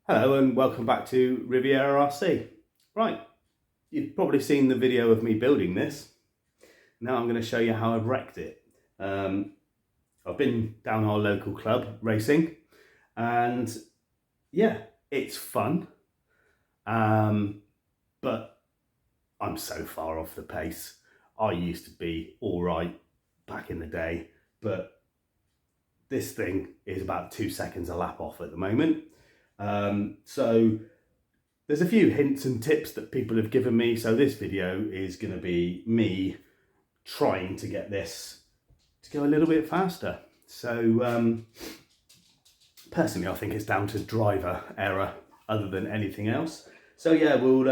Hello and welcome back to Riviera RC. Right, you've probably seen the video of me building this. Now I'm going to show you how I've wrecked it. I've been down our local club racing and yeah, it's fun. But I'm so far off the pace. I used to be all right back in the day, but this thing is about 2 seconds a lap off at the moment. So there's a few hints and tips that people have given me. So this video is going to be me trying to get this to go a little bit faster. So personally, I think it's down to driver error other than anything else. So yeah, we'll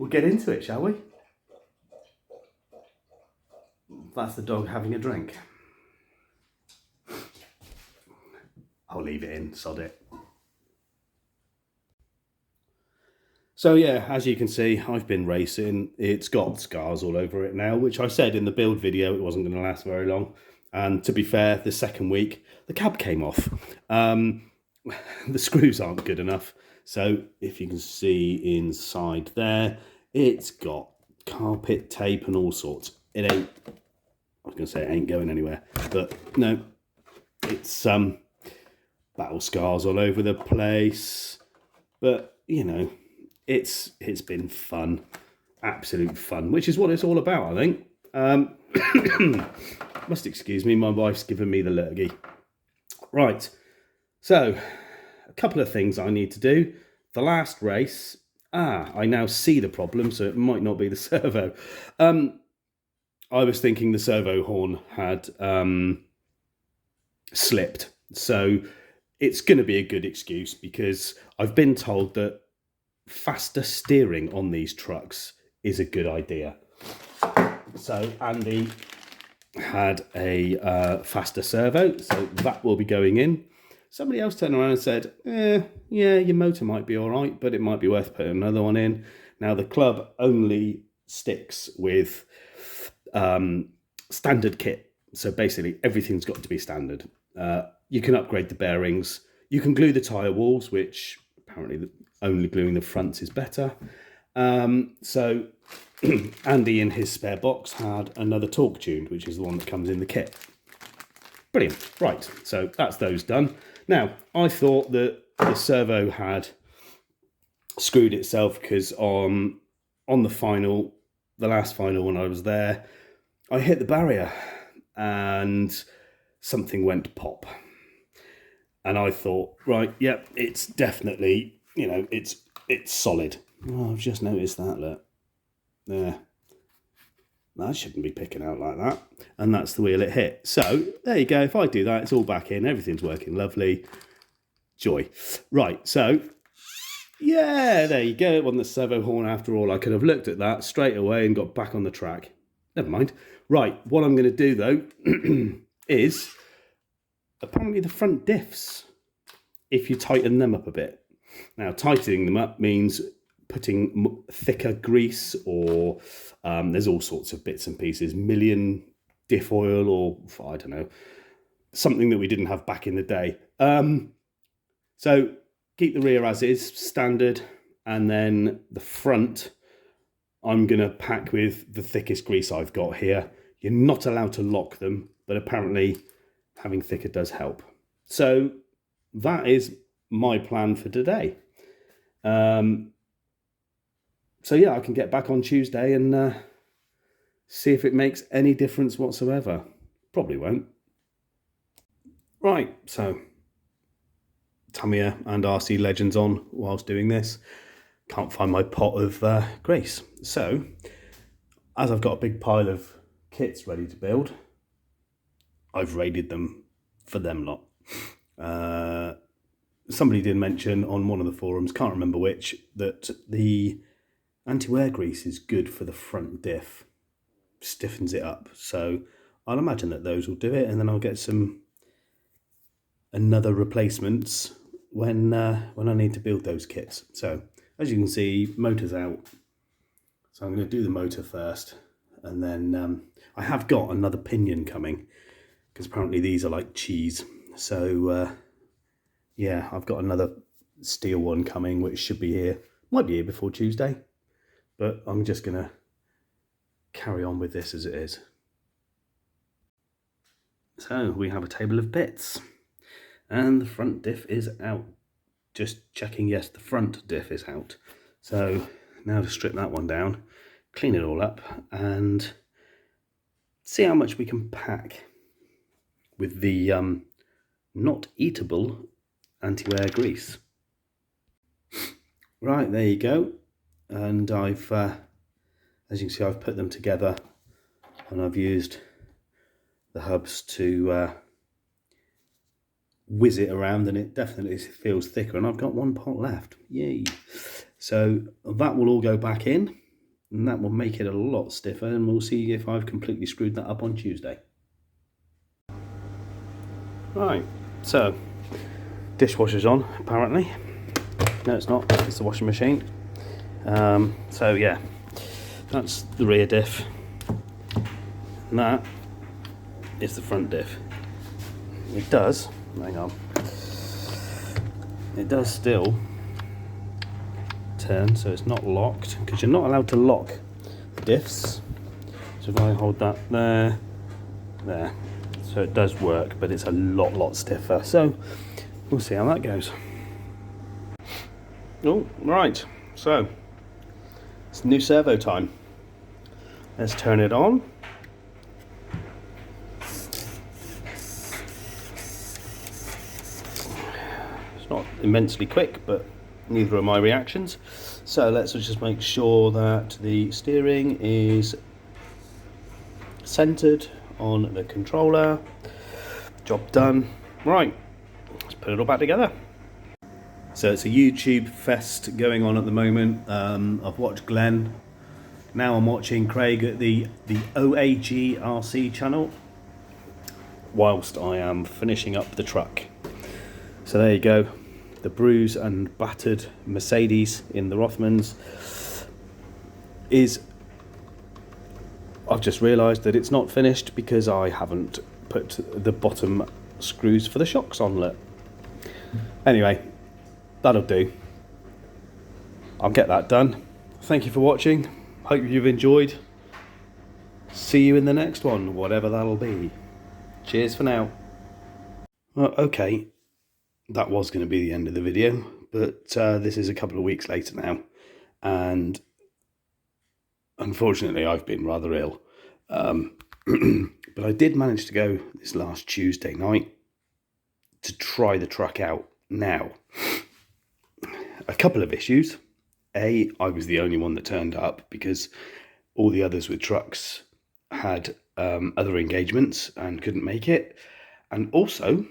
get into it, shall we? That's the dog having a drink. I'll leave it in, sod it. So yeah, as you can see, I've been racing. It's got scars all over it now, which I said in the build video it wasn't going to last very long. And to be fair, the second week, the cab came off. The screws aren't good enough. So if you can see inside there, it's got carpet tape and all sorts. It ain't, I was going to say it ain't going anywhere, but no, it's battle scars all over the place. But, you know, it's been fun, absolute fun, which is what it's all about, I think. Must excuse me, my wife's given me the lurgy. Right, so a couple of things I need to do. The last race, I now see the problem, so it might not be the servo. I was thinking the servo horn had slipped, so it's going to be a good excuse because I've been told that faster steering on these trucks is a good idea. So Andy had a faster servo, so that will be going in. Somebody else turned around and said, yeah, your motor might be all right, but it might be worth putting another one in. Now the club only sticks with standard kit, so basically everything's got to be standard. You can upgrade the bearings, you can glue the tyre walls, which apparently only gluing the fronts is better. So Andy in his spare box had another torque tuned, which is the one that comes in the kit. Brilliant. Right, so that's those done. Now, I thought that the servo had screwed itself because on the last final when I was there, I hit the barrier and something went pop. And I thought, right, yep, it's definitely, you know, it's solid. Oh, I've just noticed that, look. There. That shouldn't be picking out like that. And that's the wheel it hit. So, there you go. If I do that, it's all back in. Everything's working lovely. Joy. Right, so, yeah, there you go. It wasn't the servo horn after all. I could have looked at that straight away and got back on the track. Never mind. Right, what I'm going to do, though, is apparently the front diffs, if you tighten them up a bit. Now, tightening them up means putting thicker grease or there's all sorts of bits and pieces, million diff oil or, I don't know, something that we didn't have back in the day. So keep the rear as is, standard, and then the front, I'm going to pack with the thickest grease I've got here. You're not allowed to lock them, but apparently having thicker does help. So that is my plan for today. So yeah, I can get back on Tuesday and see if it makes any difference whatsoever. Probably won't. Right, so Tamiya and RC Legends on whilst doing this. Can't find my pot of grease. So, as I've got a big pile of kits ready to build, I've raided them for them lot. Somebody did mention on one of the forums, can't remember which, that the anti-wear grease is good for the front diff, stiffens it up. So I'll imagine that those will do it, and then I'll get another replacements when I need to build those kits. So as you can see, motor's out. So I'm going to do the motor first, and then I have got another pinion coming because apparently these are like cheese. So yeah, I've got another steel one coming, which should be here, might be here before Tuesday, but I'm just going to carry on with this as it is. So we have a table of bits, and the front diff is out. Just checking, yes, the front diff is out. So now to strip that one down, clean it all up, and see how much we can pack with the not eatable anti-wear grease. Right, there you go. And I've, as you can see, I've put them together, and I've used the hubs to whiz it around, and it definitely feels thicker, and I've got one pot left. Yay. So that will all go back in, and that will make it a lot stiffer, and we'll see if I've completely screwed that up on Tuesday. Right, so dishwasher's on apparently. No, it's not, it's the washing machine. So yeah, that's the rear diff, and that is the front diff. It does, hang on, it does still turn, so it's not locked, because you're not allowed to lock the diffs. So if I hold that there, so it does work, but it's a lot stiffer, so we'll see how that goes. Oh, right, so it's new servo time. Let's turn it on. It's not immensely quick, but neither are my reactions. So let's just make sure that the steering is centered on the controller. Job done. Right, let's put it all back together. So it's a YouTube fest going on at the moment. I've watched Glenn. Now I'm watching Craig at the OAG RC channel, whilst I am finishing up the truck. So there you go. The bruised and battered Mercedes in the Rothmans is... I've just realised that it's not finished because I haven't put the bottom screws for the shocks on. Look. Anyway, that'll do. I'll get that done. Thank you for watching. Hope you've enjoyed. See you in the next one, whatever that'll be. Cheers for now. Well, okay, that was going to be the end of the video, but this is a couple of weeks later now, and unfortunately I've been rather ill. But I did manage to go this last Tuesday night to try the truck out. Now, a couple of issues. I was the only one that turned up because all the others with trucks had other engagements and couldn't make it. And also,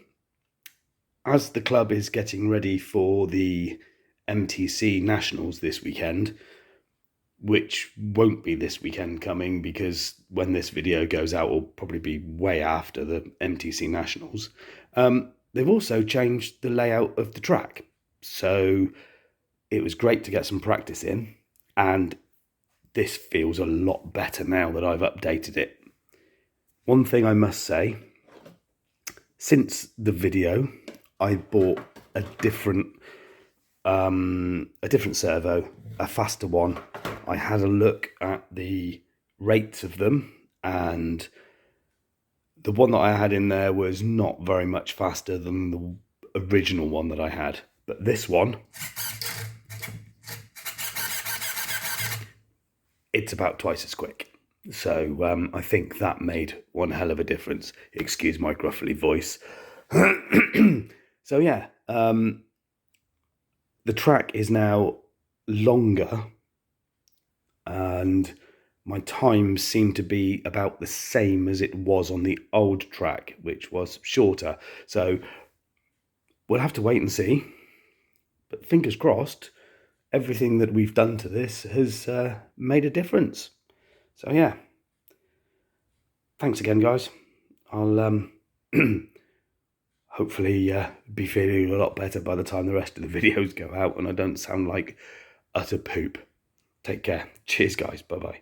as the club is getting ready for the MTC Nationals this weekend, which won't be this weekend coming because when this video goes out will probably be way after the MTC Nationals, they've also changed the layout of the track. So it was great to get some practice in, and this feels a lot better now that I've updated it. One thing I must say, since the video, I bought a different servo, a faster one. I had a look at the rates of them, and the one that I had in there was not very much faster than the original one that I had. But this one, it's about twice as quick. So I think that made one hell of a difference. Excuse my gruffly voice. So yeah, the track is now longer, and my times seem to be about the same as it was on the old track, which was shorter. So we'll have to wait and see. But fingers crossed, everything that we've done to this has made a difference. So yeah, thanks again, guys. I'll hopefully be feeling a lot better by the time the rest of the videos go out and I don't sound like utter poop. Take care. Cheers, guys. Bye-bye.